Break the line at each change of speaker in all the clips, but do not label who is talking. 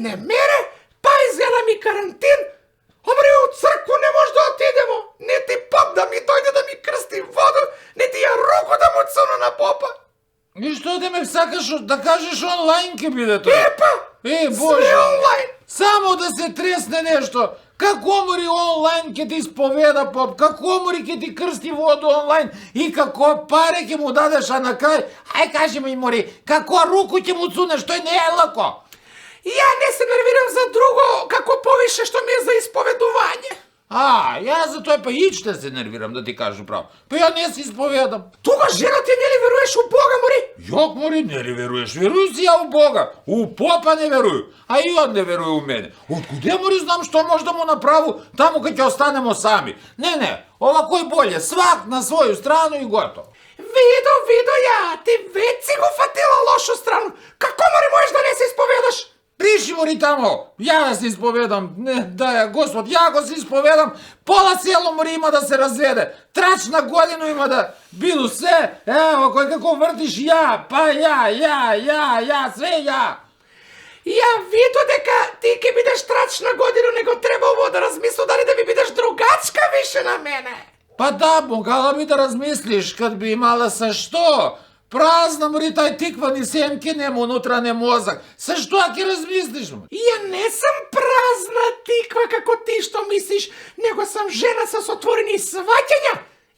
ne mere, pa izgleda mi karantin, Омре, у цркву не може да отидемо, нити поп да ми дойде да ми крсти воду, нити ја руку да му цуна на попа.
И што да ме сакаш да кажеш онлайн ке биде тоа?
Епа,
Боже,
све онлайн.
само да се тресне нешто. Како мори онлайн ке ти исповеда поп, како мори ке ти крсти воду онлайн и како паре ке му дадеш, а на крај, ај кажи ми мори, како руку ќе му цунеш, тој не е лако.
Ја не се нервирам за друго, како повише што ми е за исповедување.
Јас за тој па и ще се нервирам, да ти кажу право. Па ја не се исповедам.
Тука жена ти не ли веруеш у Бога, мори?
Јок, мори, не ли веруеш? Веруј си ја у Бога. У попа не веруј, а и он не веруј у мене. Откуде, мори, знам што може да му направу таму кога ќе останемо сами? Не, овако е болje, свак на своју страну и готово.
Видо ја, ти веќе си го фатила лошу страну. Како мори можеш да не се исповедаш?
Приши мори тамо, ја да се исповедам, не, даја Господ, ја го се исповедам, пола село мори има да се разведе, трач на годину има да биду се, ево, кој како вртиш ја, па ја, све ја.
Ја виду дека ти ќе бидеш трач на годину, него треба ово да размислу дали да ми бидеш другачка више на мене.
Па да, могала би да размислиш, кад би имала са што? Празна мори тај тиквани семки нема унутране мозак. Са што ќе размислиш?
Ја не сам празна тиква како ти што мислиш, него сам жена со отворени сваќања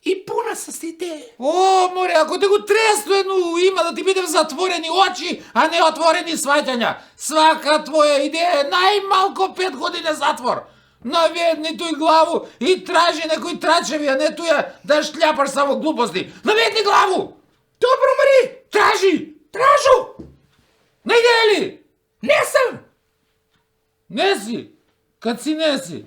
и пуна с идеи.
О, море, ако те го треснено има да ти биде затворени очи, а не отворени сваќања. Свака твоја идеја е најмалко 5 години затвор. Наведни тој главу и тражи некој трачеви, а не тоја да шљапаш само глупости. Наведни главу!
Добро, Мари! Тражу!
Не иде ли?
Не сам!
Не си? Кад си не си?